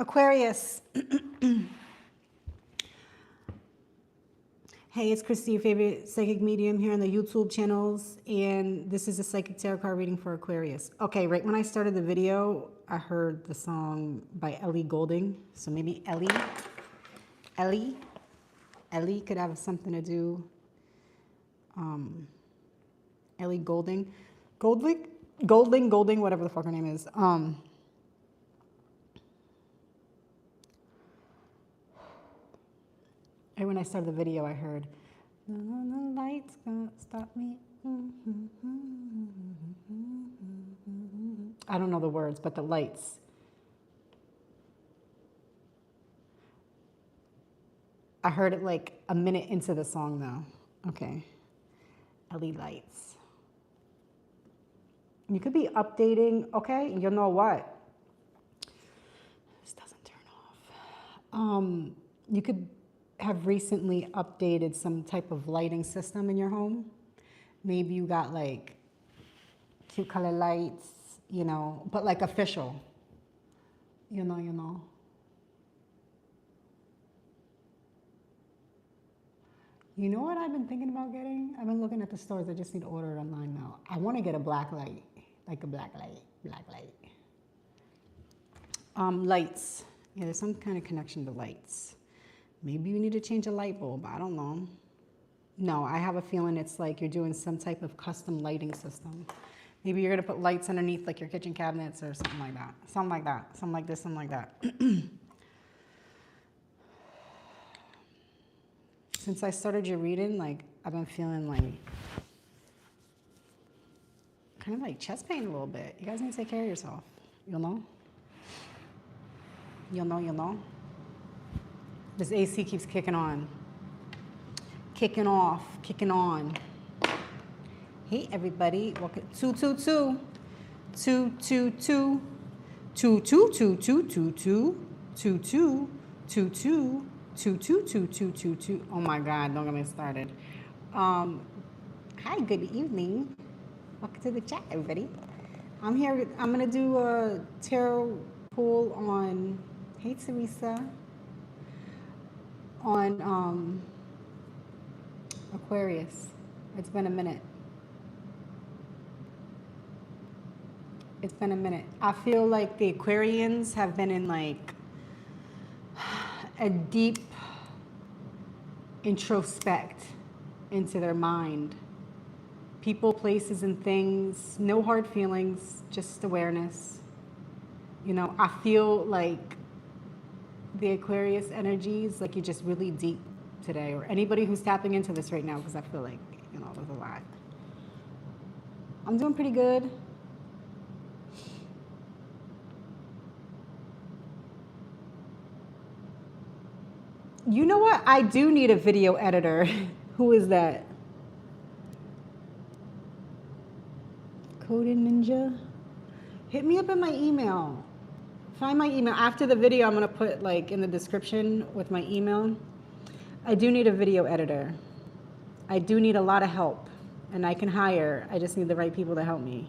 Aquarius. Hey, it's Kristie, your favorite psychic medium here on the YouTube channels, and this is a psychic tarot card reading for Aquarius. Okay, right when I started the video, I heard the song by Ellie Goulding, so maybe Ellie could have something to do. Ellie Goulding, whatever the fuck her name is. And when I started the video, I heard, the lights gonna stop me. I don't know the words, but the lights. I heard it like a minute into the song though. Okay. LED lights. You could be updating, okay? You know what? This doesn't turn off. You could have recently updated some type of lighting system in your home. Maybe you got like cute color lights, you know, but like official. You know. You know what I've been thinking about getting? I've been looking at the stores. I just need to order it online now. I want to get a black light, like a black light. Lights. Yeah, there's some kind of connection to lights. Maybe you need to change a light bulb. I don't know. No, I have a feeling it's like you're doing some type of custom lighting system. Maybe you're going to put lights underneath like your kitchen cabinets or something like that. Something like that. Something like this, something like that. Since I started your reading, like, I've been feeling like, kind of like chest pain a little bit. You guys need to take care of yourself. You'll know. You'll know. This AC keeps kicking on. Kicking off, kicking on. Hey, everybody. Welcome. 222. 222. 222222. 2222. 222222. Oh my God, don't get me started. Hi, good evening. Welcome to the chat, everybody. I'm here. I'm going to do a tarot pull on, hey, Teresa, on Aquarius. It's been a minute. It's been a minute. I feel like the Aquarians have been in like a deep introspect into their mind. People, places, and things. No hard feelings, just awareness. You know, I feel like the Aquarius energy is like you're just really deep today, or anybody who's tapping into this right now, because I feel like, you know, there's a lot. I'm doing pretty good. You know what? I do need a video editor. Who is that? Coded Ninja? Hit me up in my email. Find my email. After the video, I'm going to put like in the description with my email. I do need a video editor. I do need a lot of help. And I can hire. I just need the right people to help me.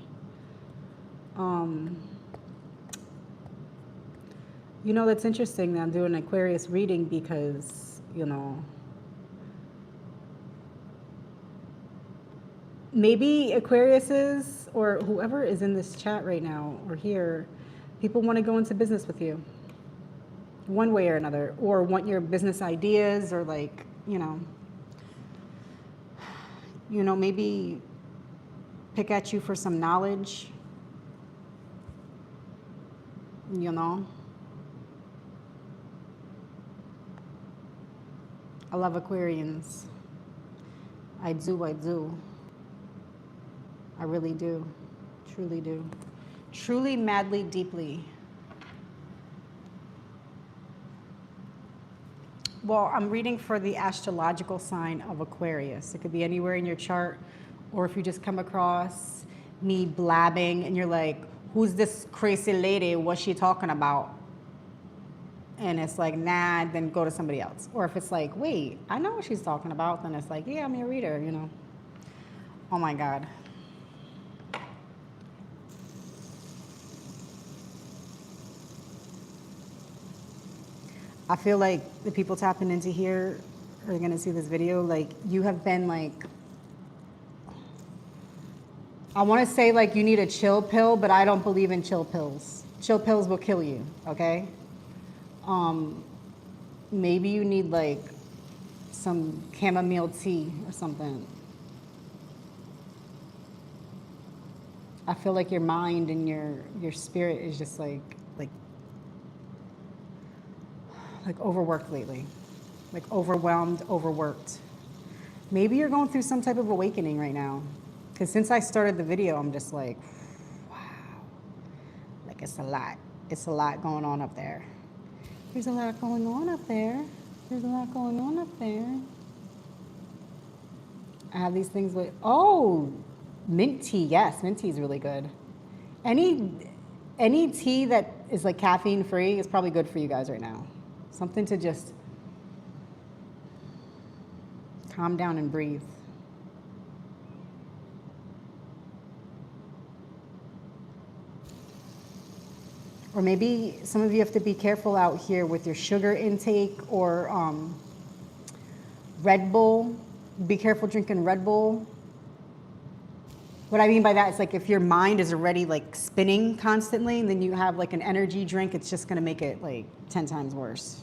You know, that's interesting that I'm doing an Aquarius reading because, you know, maybe Aquariuses or whoever is in this chat right now or here, people want to go into business with you one way or another, or want your business ideas, or like, you know, maybe pick at you for some knowledge, you know. I love Aquarians. I do. I really do. Truly do. Truly, madly, deeply. Well, I'm reading for the astrological sign of Aquarius. It could be anywhere in your chart, or if you just come across me blabbing and you're like, who's this crazy lady? What's she talking about? And it's like, nah, then go to somebody else. Or if it's like, wait, I know what she's talking about, then it's like, yeah, I'm your reader, you know. Oh my God. I feel like the people tapping into here are gonna see this video. Like, you have been like, I wanna say like you need a chill pill, but I don't believe in chill pills. Chill pills will kill you, okay? Maybe you need like some chamomile tea or something. I feel like your mind and your spirit is just like overworked lately. Like overwhelmed, overworked. Maybe you're going through some type of awakening right now. Because since I started the video, I'm just like, wow. Like it's a lot. It's a lot going on up there. There's a lot going on up there. There's a lot going on up there. I have these things with, oh, mint tea. Yes, mint tea is really good. Any tea that is like caffeine free is probably good for you guys right now. Something to just calm down and breathe. Or maybe some of you have to be careful out here with your sugar intake or Red Bull. Be careful drinking Red Bull. What I mean by that is like if your mind is already like spinning constantly and then you have like an energy drink, it's just gonna make it like 10 times worse.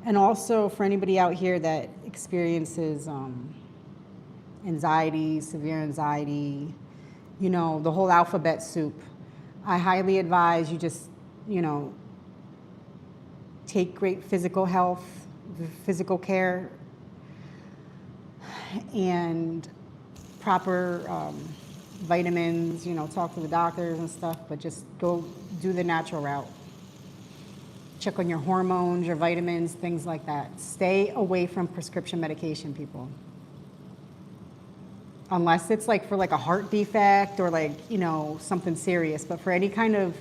And also for anybody out here that experiences anxiety, severe anxiety, you know, the whole alphabet soup, I highly advise you just, you know, take great physical health, physical care, and proper vitamins, you know, talk to the doctors and stuff, but just go do the natural route. Check on your hormones, your vitamins, things like that. Stay away from prescription medication, people. Unless it's like for like a heart defect or like, you know, something serious. But for any kind of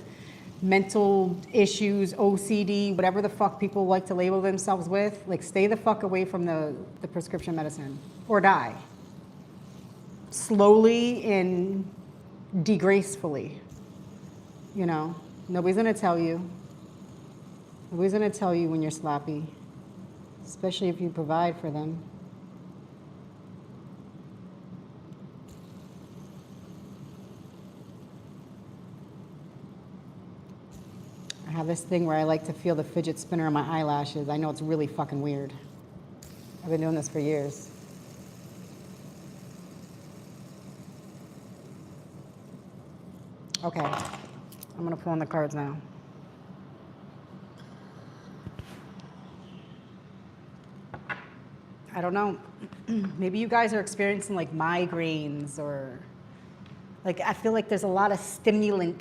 mental issues, OCD, whatever the fuck people like to label themselves with, like stay the fuck away from the prescription medicine or die. Slowly and degracefully. You know, nobody's gonna tell you. Nobody's gonna tell you when you're sloppy, especially if you provide for them. I have this thing where I like to feel the fidget spinner on my eyelashes. I know it's really fucking weird. I've been doing this for years. Okay, I'm gonna pull on the cards now. I don't know. Maybe you guys are experiencing like migraines or like I feel like there's a lot of stimuli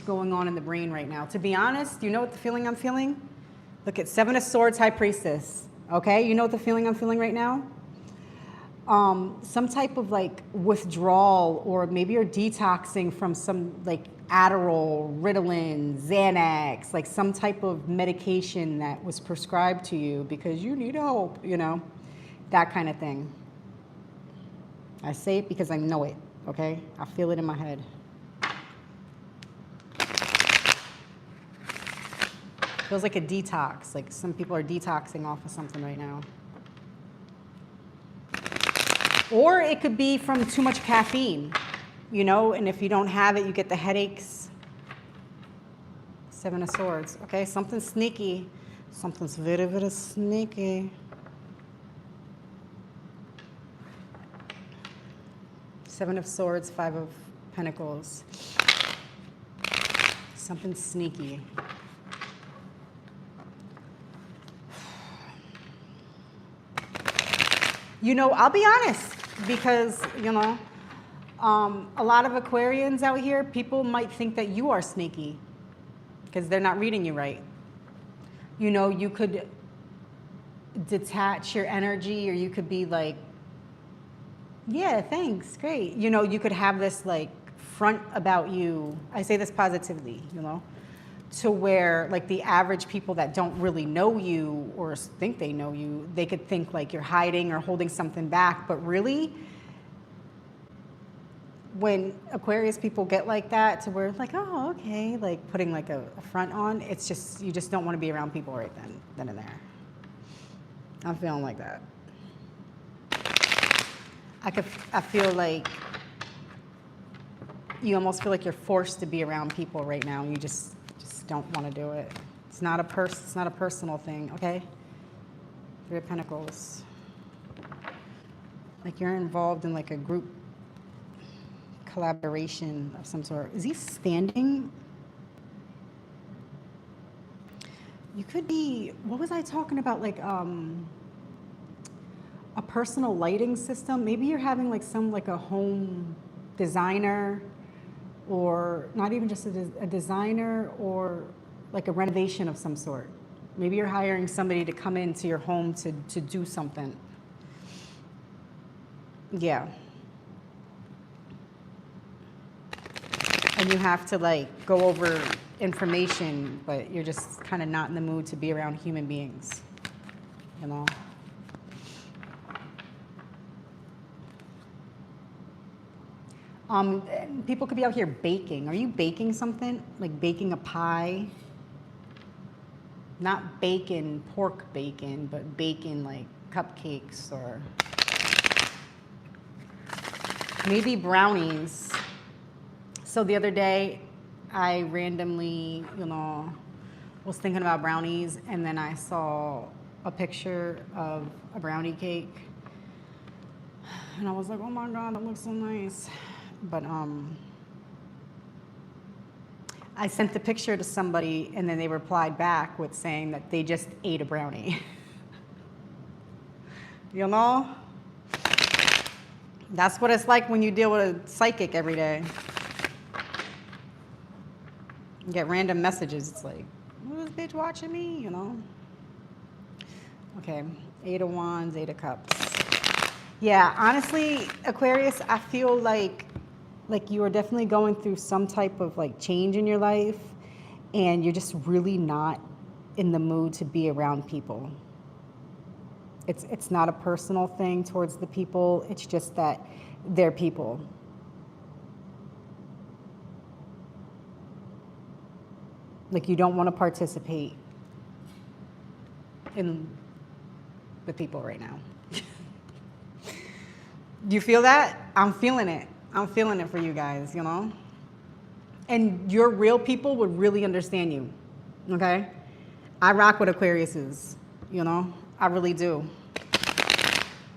going on in the brain right now. To be honest, you know what the feeling I'm feeling? Look at Seven of Swords, High Priestess. Okay, you know what the feeling I'm feeling right now? Some type of like withdrawal, or maybe you're detoxing from some like Adderall, Ritalin, Xanax, like some type of medication that was prescribed to you because you need help, you know, that kind of thing. I say it because I know it, okay? I feel it in my head. Feels like a detox, like some people are detoxing off of something right now. Or it could be from too much caffeine, you know, and if you don't have it, you get the headaches. Seven of Swords, okay? Something sneaky. Something's very, very sneaky. Seven of Swords, Five of Pentacles. Something sneaky. You know, I'll be honest, because, you know, a lot of Aquarians out here, people might think that you are sneaky because they're not reading you right. You know, you could detach your energy, or you could be like, yeah, thanks, great. You know, you could have this like front about you. I say this positively, you know, to where like the average people that don't really know you or think they know you, they could think like you're hiding or holding something back, but really when Aquarius people get like that, to where like, oh, okay, like putting like a front on, it's just, you just don't want to be around people right then and there. I'm feeling like that. I feel like you almost feel like you're forced to be around people right now, and you just don't want to do it. It's not a personal thing, okay? Three of Pentacles. Like you're involved in like a group collaboration of some sort. Is he standing? You could be, what was I talking about? Like a personal lighting system. Maybe you're having like a home designer, or not even just a designer, or like a renovation of some sort. Maybe you're hiring somebody to come into your home to do something. Yeah. And you have to like go over information, but you're just kind of not in the mood to be around human beings, you know? People could be out here baking. Are you baking something? Like baking a pie? Not bacon, pork bacon, but baking like cupcakes, or maybe brownies. So the other day, I randomly, was thinking about brownies, and then I saw a picture of a brownie cake, and I was like, oh my God, that looks so nice. But I sent the picture to somebody, and then they replied back with saying that they just ate a brownie. You know? That's what it's like when you deal with a psychic every day. You get random messages. It's like, who's this bitch watching me? You know? Okay, 8 of Wands, 8 of Cups. Yeah, honestly, Aquarius, I feel like you are definitely going through some type of like change in your life, and you're just really not in the mood to be around people. It's not a personal thing towards the people. It's just that they're people. Like you don't want to participate in the people right now. Do you feel that? I'm feeling it. I'm feeling it for you guys, you know? And your real people would really understand you, okay? I rock with Aquariuses, you know? I really do.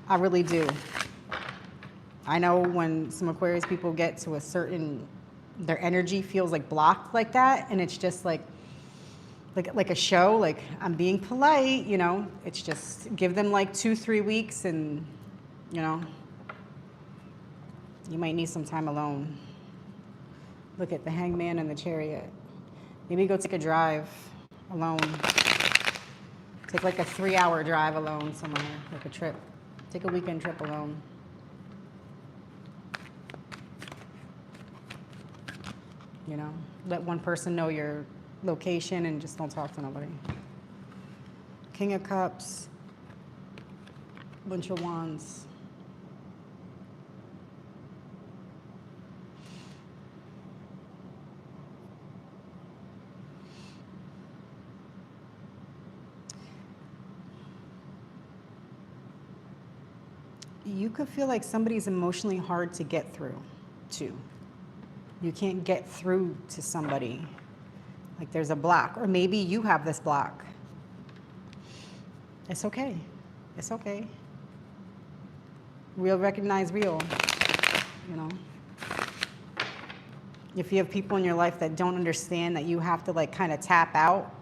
I really do. I know when some Aquarius people get to a certain, their energy feels like blocked like that, and it's just like a show, like I'm being polite, you know? It's just give them like 2-3 weeks, and, you know, you might need some time alone. Look at the Hangman and the Chariot. Maybe go take a drive alone. Take like a 3-hour drive alone somewhere, like a trip. Take a weekend trip alone. You know, let one person know your location and just don't talk to nobody. King of Cups, bunch of Wands. You could feel like somebody's emotionally hard to get through to. You can't get through to somebody. Like there's a block, or maybe you have this block. It's okay. It's okay. Real recognize real, you know. If you have people in your life that don't understand that you have to like kind of tap out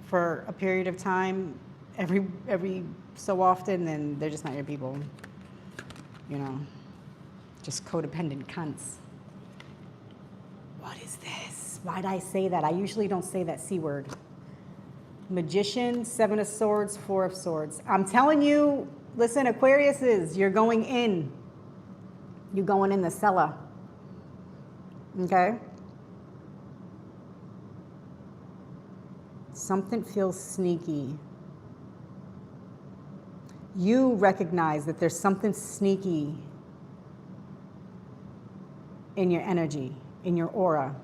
for a period of time every so often, then they're just not your people. You know, just codependent cunts. What is this? Why'd I say that? I usually don't say that C word. Magician, 7 of Swords, 4 of Swords. I'm telling you, listen, Aquariuses, you're going in. You're going in the cellar. Okay? Something feels sneaky. You recognize that there's something sneaky in your energy, in your aura,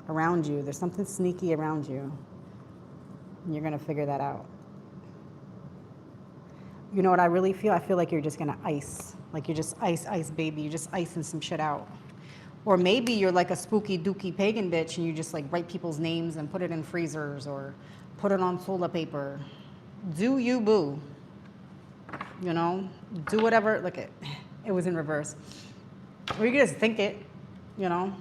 around you. There's something sneaky around you. And you're going to figure that out. You know what I really feel? I feel like you're just going to ice. Like you're just ice, baby. You're just icing some shit out. Or maybe you're like a spooky dookie pagan bitch and you just like write people's names and put it in freezers or put it on toilet paper. Do you, boo. You know? Do whatever. Look, it was in reverse. Or you can just think it, you know?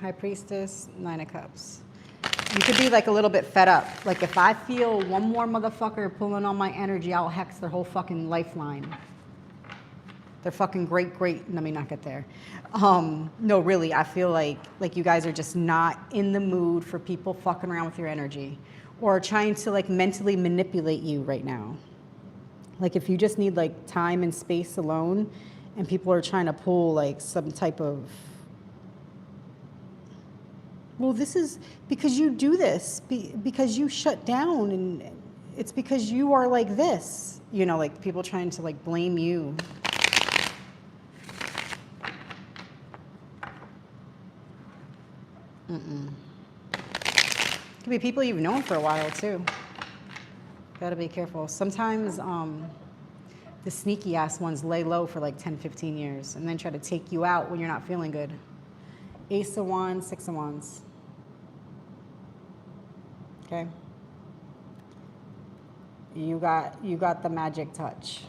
High Priestess, Nine of Cups. You could be like a little bit fed up. Like if I feel one more motherfucker pulling on my energy, I'll hex their whole fucking lifeline. Their fucking great, let me not get there. No, really, I feel like you guys are just not in the mood for people fucking around with your energy or trying to like mentally manipulate you right now. Like if you just need like time and space alone and people are trying to pull like some type of, well, this is because you do this, because you shut down, and it's because you are like this. You know, like people trying to like blame you. Could be people you've known for a while too. Gotta be careful. Sometimes the sneaky ass ones lay low for like 10, 15 years and then try to take you out when you're not feeling good. Ace of Wands, Six of Wands. Okay. You got the magic touch.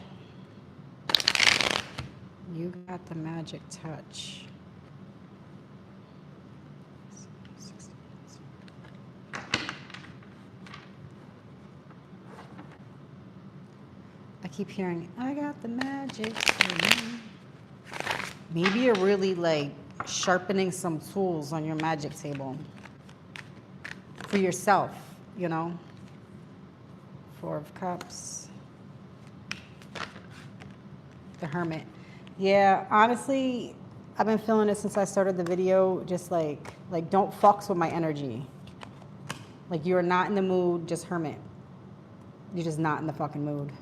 You got the magic touch. I keep hearing, I got the magic. Maybe you're really like sharpening some tools on your magic table for yourself, you know? Four of Cups. The Hermit. Yeah, honestly, I've been feeling it since I started the video. Just like don't fucks with my energy. Like you are not in the mood, just Hermit. You're just not in the fucking mood.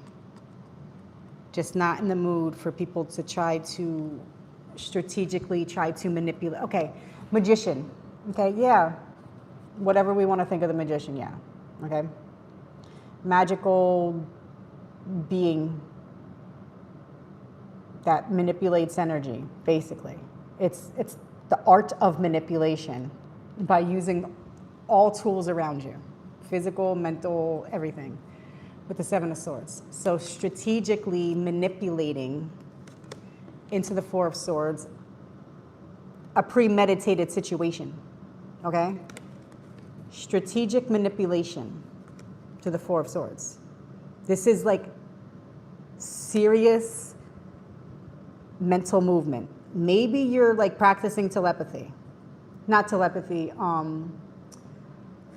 Just not in the mood for people to try to strategically try to manipulate. Okay, Magician. Okay, yeah. Whatever we want to think of the Magician, yeah. Okay. Magical being that manipulates energy, basically. It's the art of manipulation by using all tools around you, physical, mental, everything, with the Seven of Swords. So strategically manipulating into the Four of Swords a premeditated situation, okay? Strategic manipulation to the Four of Swords. This is like serious mental movement. Maybe you're like practicing telepathy. Not telepathy,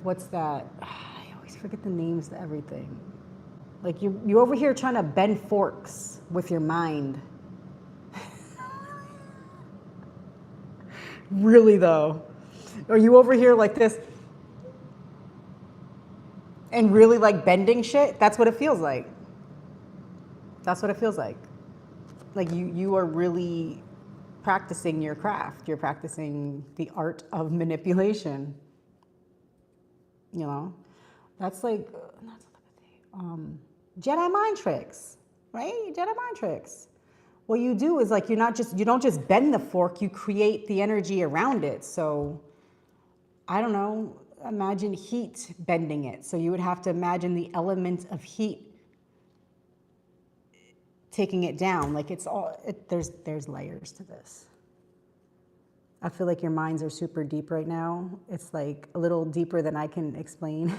what's that? I always forget the names to everything. Like you over here trying to bend forks with your mind. Really though. Are you over here like this and really like bending shit? That's what it feels like. That's what it feels like. Like you are really practicing your craft. You're practicing the art of manipulation. You know, that's like not telepathy. Jedi mind tricks, right? Jedi mind tricks. What you do is like you don't just bend the fork. You create the energy around it. So I don't know. Imagine heat bending it. So you would have to imagine the element of heat taking it down. Like there's layers to this. I feel like your minds are super deep right now. It's like a little deeper than I can explain.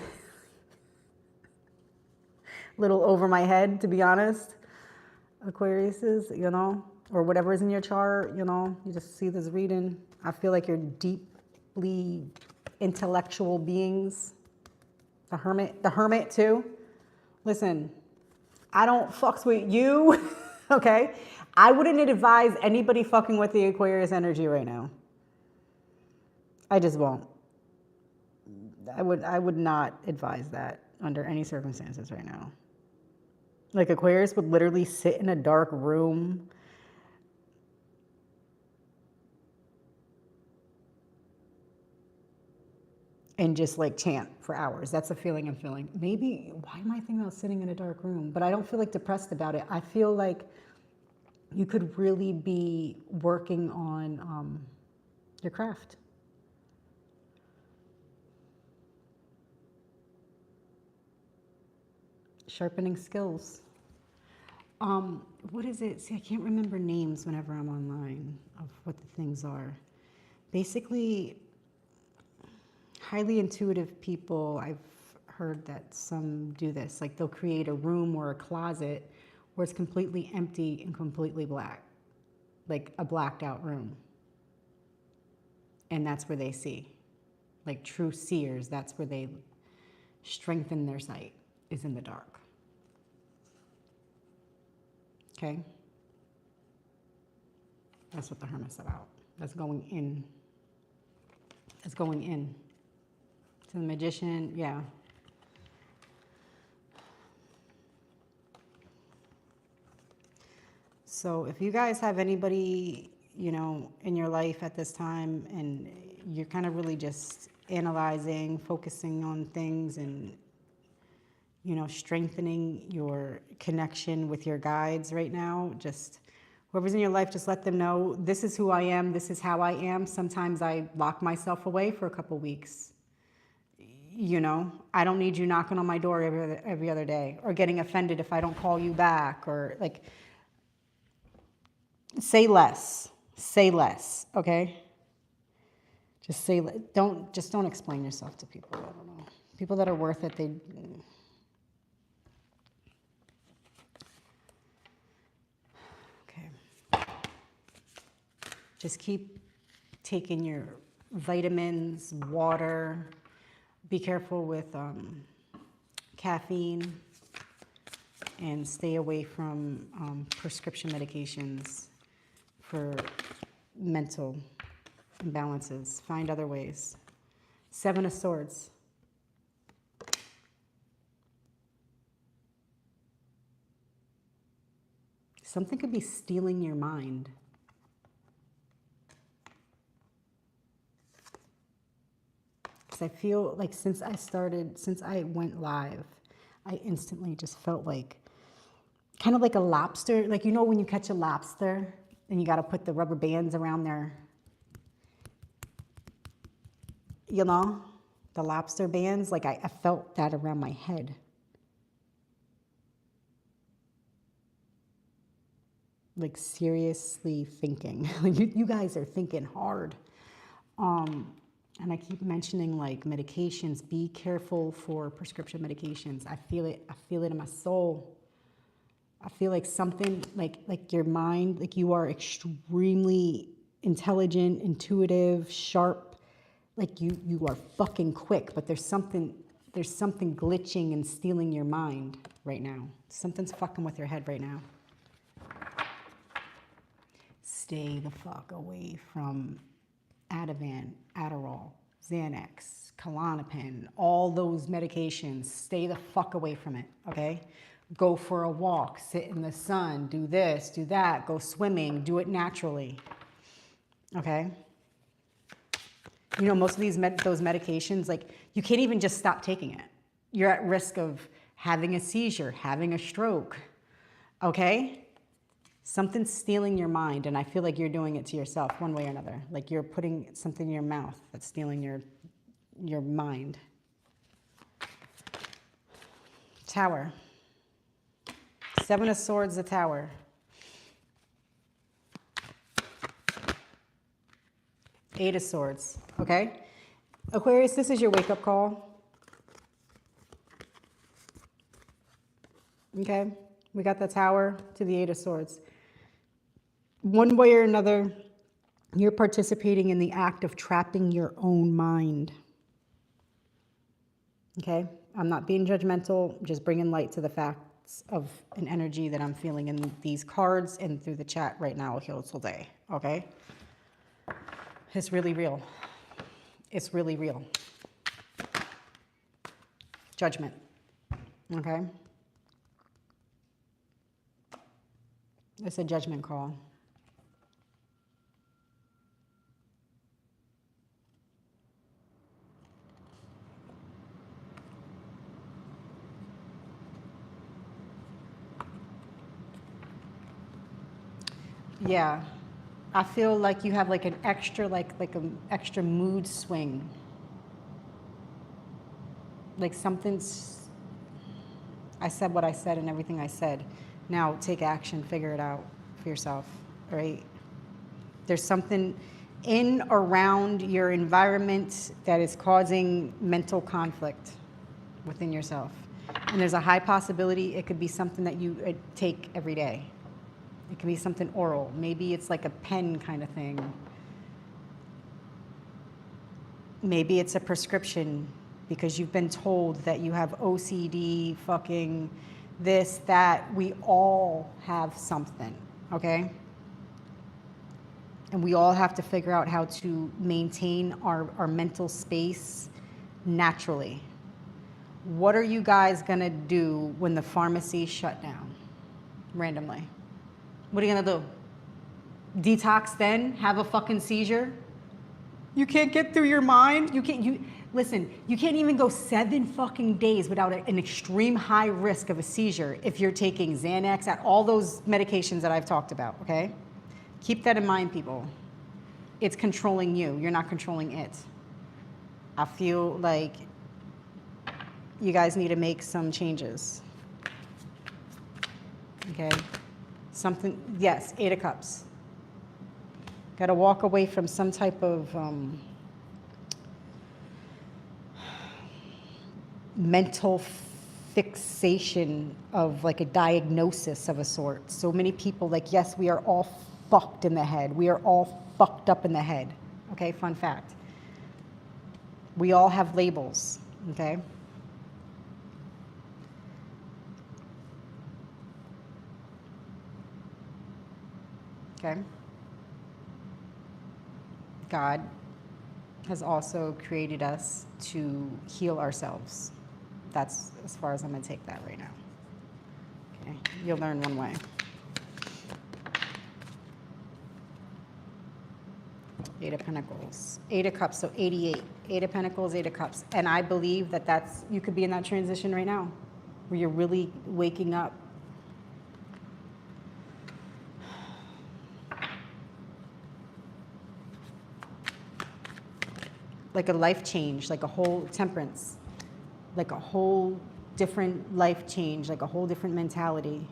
A little over my head, to be honest. Aquariuses, you know, or whatever is in your chart, you know, you just see this reading. I feel like you're deeply intellectual beings. The hermit too. Listen, I don't fucks with you, okay? I wouldn't advise anybody fucking with the Aquarius energy right now. I just won't. I would not advise that under any circumstances right now. Like Aquarius would literally sit in a dark room and just like chant for hours. That's a feeling I'm feeling. Maybe, why am I thinking about sitting in a dark room? But I don't feel like depressed about it. I feel like you could really be working on your craft. Sharpening skills. What is it? See, I can't remember names whenever I'm online of what the things are. Basically, highly intuitive people, I've heard that some do this. Like they'll create a room or a closet where it's completely empty and completely black. Like a blacked out room. And that's where they see. Like true seers, that's where they strengthen their sight, is in the dark. Okay? That's what the Hermit's about. That's going in. That's going in. To the Magician, yeah. So if you guys have anybody, you know, in your life at this time and you're kind of really just analyzing, focusing on things and, you know, strengthening your connection with your guides right now, just whoever's in your life, just let them know, this is who I am, this is how I am. Sometimes I lock myself away for a couple weeks. You know, I don't need you knocking on my door every other day or getting offended if I don't call you back, or like, say less, okay? Just say, don't explain yourself to people. I don't know. People that are worth it, okay. Just keep taking your vitamins, water. Be careful with caffeine and stay away from prescription medications for mental imbalances. Find other ways. 7 of Swords. Something could be stealing your mind. I feel like since I went live, I instantly just felt like, kind of like a lobster. Like, you know, when you catch a lobster and you got to put the rubber bands around their, you know, the lobster bands. Like I felt that around my head. Like seriously thinking. you guys are thinking hard. And I keep mentioning like medications. Be careful for prescription medications. I feel it in my soul. I feel like something, like your mind, like you are extremely intelligent, intuitive, sharp. Like you are fucking quick, but there's something glitching and stealing your mind right now. Something's fucking with your head right now. Stay the fuck away from Ativan, Adderall, Xanax, Klonopin, all those medications. Stay the fuck away from it, okay? Go for a walk, sit in the sun, do this, do that, go swimming, do it naturally, okay? You know, most of those medications, like, you can't even just stop taking it. You're at risk of having a seizure, having a stroke, okay? Something's stealing your mind, and I feel like you're doing it to yourself one way or another. Like you're putting something in your mouth that's stealing your mind. Tower. 7 of Swords, the Tower. Eight of Swords, okay? Aquarius, this is your wake-up call. Okay? We got the Tower to the 8 of Swords. One way or another, you're participating in the act of trapping your own mind. Okay? I'm not being judgmental, just bringing light to the facts of an energy that I'm feeling in these cards and through the chat right now here today. Okay? It's really real. It's really real. Judgment. Okay? It's a judgment call. Yeah. I feel like you have like an extra, like an extra mood swing. Like something's, I said what I said and everything I said. Now take action, figure it out for yourself, right? There's something in around your environment that is causing mental conflict within yourself. And there's a high possibility it could be something that you take every day. It could be something oral. Maybe it's like a pen kind of thing. Maybe it's a prescription because you've been told that you have OCD, fucking this, that. We all have something, okay? And we all have to figure out how to maintain our mental space naturally. What are you guys gonna do when the pharmacy shut down randomly? What are you gonna do? Detox then? Have a fucking seizure? You can't get through your mind? Listen, you can't even go 7 fucking days without an extreme high risk of a seizure if you're taking Xanax, at all those medications that I've talked about, okay? Keep that in mind, people. It's controlling you. You're not controlling it. I feel like you guys need to make some changes. Okay? Something, yes, 8 of Cups. Got to walk away from some type of mental fixation of like a diagnosis of a sort. So many people, like, yes, we are all fucked in the head. We are all fucked up in the head. Okay, fun fact. We all have labels, okay? Okay? God has also created us to heal ourselves. That's as far as I'm going to take that right now. Okay? You'll learn one way. 8 of Pentacles. 8 of Cups, so 88. 8 of Pentacles, 8 of Cups. And I believe that you could be in that transition right now where you're really waking up. Like a life change, like a whole Temperance, like a whole different life change, like a whole different mentality.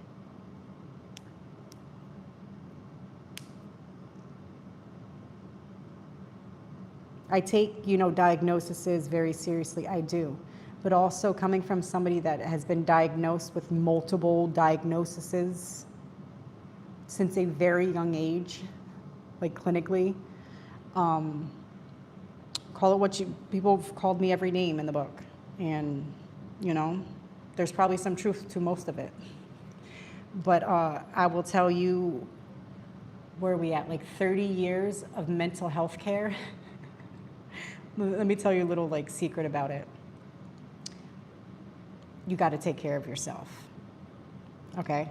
I take, diagnoses very seriously. I do. But also coming from somebody that has been diagnosed with multiple diagnoses since a very young age, like clinically. Call it what people have called me every name in the book. And, there's probably some truth to most of it. But I will tell you, where are we at? Like 30 years of mental health care. Let me tell you a little secret about it. You got to take care of yourself. Okay?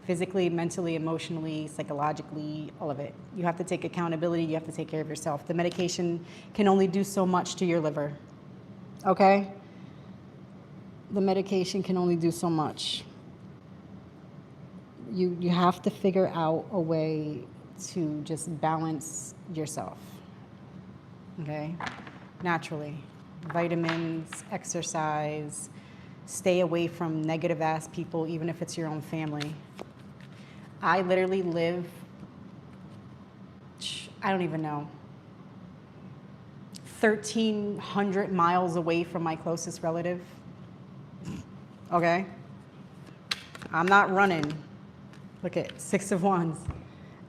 Physically, mentally, emotionally, psychologically, all of it. You have to take accountability. You have to take care of yourself. The medication can only do so much to your liver. Okay? The medication can only do so much. You have to figure out a way to just balance yourself. Okay? Naturally. Vitamins, exercise, stay away from negative-ass people, even if it's your own family. I literally live, I don't even know, 1,300 miles away from my closest relative. Okay? I'm not running. Look at 6 of Wands.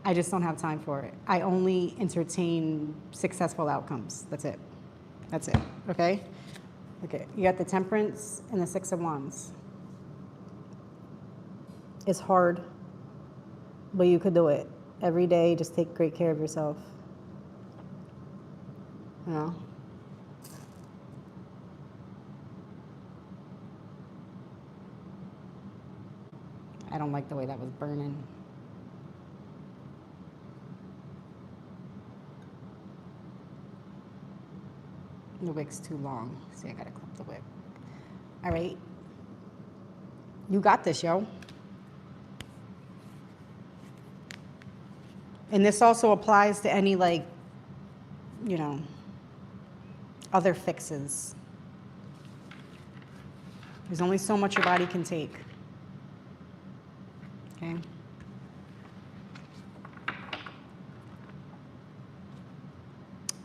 I just don't have time for it. I only entertain successful outcomes. That's it. That's it. Okay? Okay. You got the Temperance and the 6 of Wands. It's hard, but you could do it. Every day, just take great care of yourself. I don't like the way that was burning. The wig's too long. See, I gotta clip the wig. All right. You got this, yo. And this also applies to any, like, you know, other fixes. There's only so much your body can take. Okay?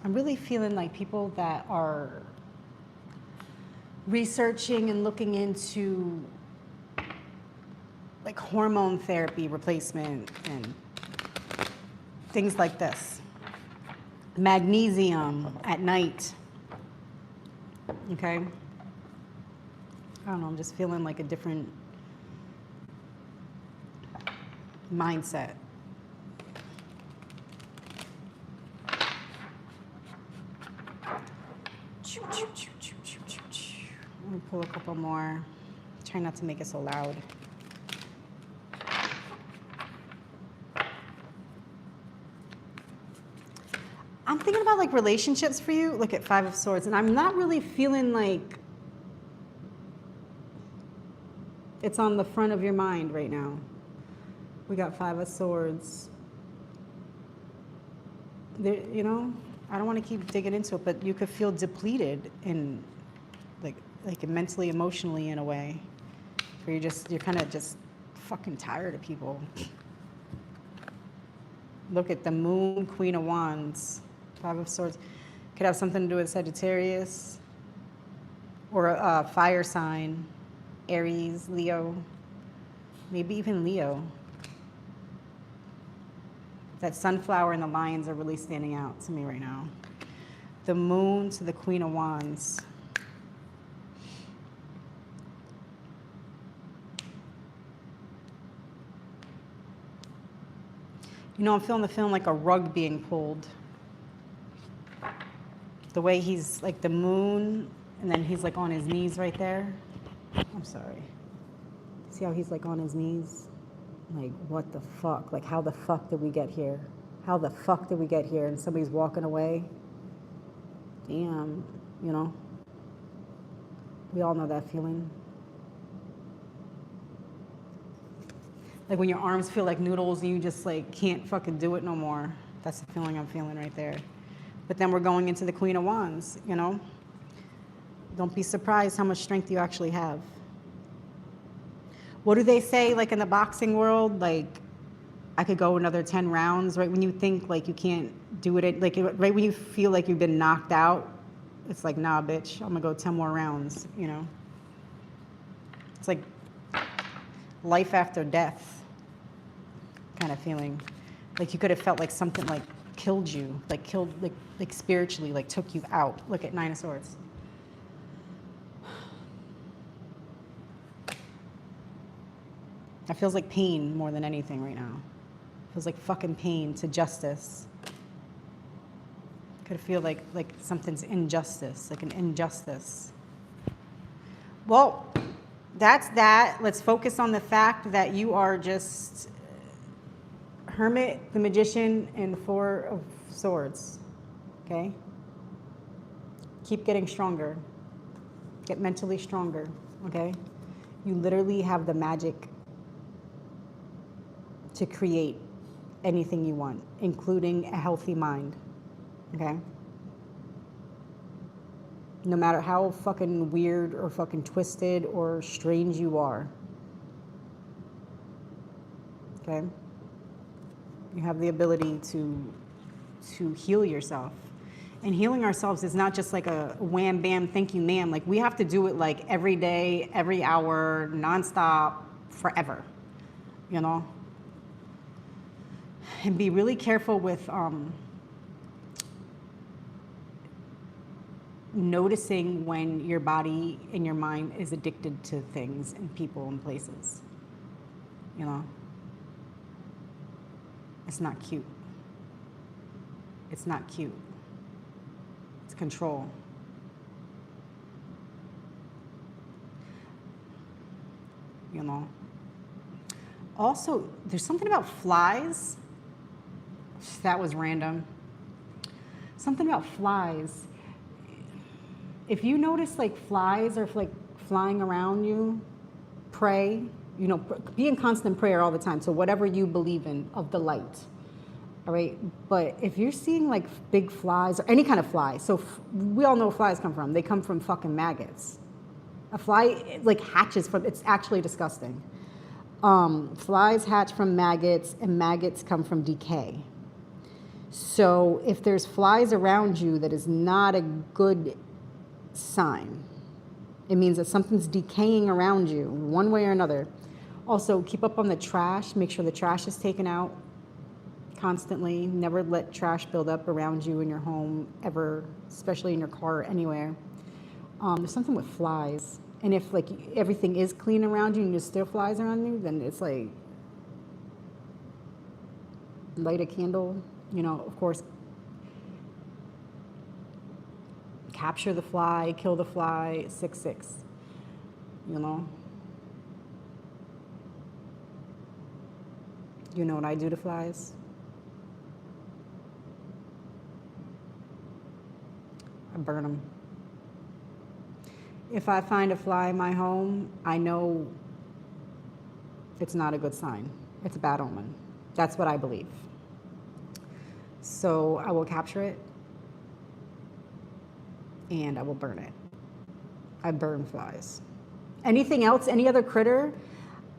I'm really feeling like people that are researching and looking into like hormone therapy replacement and things like this. Magnesium at night. Okay? I don't know, I'm just feeling like a different mindset. Let me pull a couple more. Try not to make it so loud. I'm thinking about like relationships for you. Look at Five of Swords, and I'm not really feeling like it's on the front of your mind right now. We got Five of Swords. There, you know, I don't want to keep digging into it, but you could feel depleted in like mentally, emotionally in a way, where you're kind of just fucking tired of people. Look at the Moon, Queen of Wands, Five of Swords. Could have something to do with Sagittarius or a fire sign, Aries, Leo, maybe even Leo. That sunflower and the lions are really standing out to me right now. The Moon to the Queen of Wands. You know, I'm feeling like a rug being pulled. The way he's like the moon, and then he's like on his knees right there. I'm sorry. See how he's like on his knees? Like, what the fuck? Like, how the fuck did we get here? How the fuck did we get here? And somebody's walking away. Damn, you know? We all know that feeling. Like when your arms feel like noodles and you just like can't fucking do it no more. That's the feeling I'm feeling right there. But then we're going into the Queen of Wands, you know? Don't be surprised how much strength you actually have. What do they say, like in the boxing world? Like, I could go another 10 rounds, right? When you think like you can't do it, like right when you feel like you've been knocked out, it's like, nah, bitch, I'm gonna go 10 more rounds, you know? It's like life after death kind of feeling. Like you could have felt like something like killed you, like killed, like spiritually, like took you out. Look at Nine of Swords. That feels like pain more than anything right now. It feels like fucking pain to justice. Could feel like something's injustice, like an injustice. Well, that's that. Let's focus on the fact that you are just Hermit, the Magician, and the Four of Swords. Okay? Keep getting stronger. Get mentally stronger. Okay? You literally have the magic to create anything you want, including a healthy mind. Okay? No matter how fucking weird or fucking twisted or strange you are. Okay? You have the ability to heal yourself. And healing ourselves is not just like a wham, bam, thank you, ma'am. Like we have to do it like every day, every hour, nonstop, forever. You know? And be really careful with noticing when your body and your mind is addicted to things and people and places. You know? It's not cute. It's not cute. It's control. You know? Also, there's something about flies. That was random. Something about flies. if you notice like flies are like flying around you, pray, you know, be in constant prayer all the time. So whatever you believe in of the light. All right. But if you're seeing like big flies or any kind of fly, so we all know where flies come from. They come from fucking maggots. A fly like hatches from, it's actually disgusting. Flies hatch from maggots, and maggots come from decay. So if there's flies around you, that is not a good sign. It means that something's decaying around you one way or another. Also, keep up on the trash. Make sure the trash is taken out constantly. Never let trash build up around you in your home ever, especially in your car or anywhere. There's something with flies. And if like everything is clean around you and there's still flies around you, then it's like light a candle, you know, of course, capture the fly, kill the fly, 6-6, you know. You know what I do to flies? I burn them. If I find a fly in my home, I know it's not a good sign. It's a bad omen. That's what I believe. So I will capture it and I will burn it. I burn flies. Anything else, any other critter,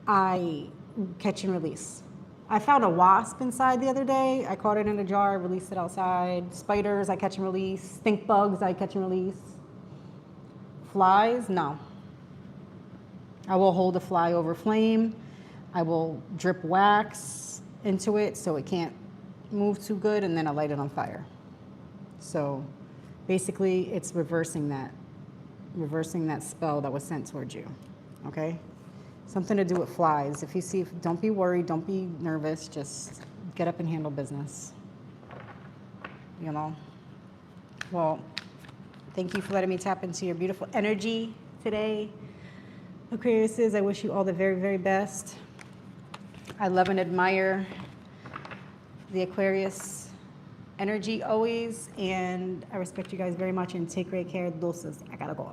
I catch and release. I found a wasp inside the other day. I caught it in a jar, released it outside. Spiders, I catch and release. Stink bugs, I catch and release. Flies, no. I will hold a fly over flame. I will drip wax into it so it can't move too good, and then I light it on fire. So basically it's reversing that spell that was sent towards you, okay? Something to do with flies. If you see, don't be worried, don't be nervous, just get up and handle business, you know? Well, thank you for letting me tap into your beautiful energy today. Aquariuses, I wish you all the very, very best. I love and admire the Aquarius energy always, and I respect you guys very much, and take great care. Dulces. I gotta go.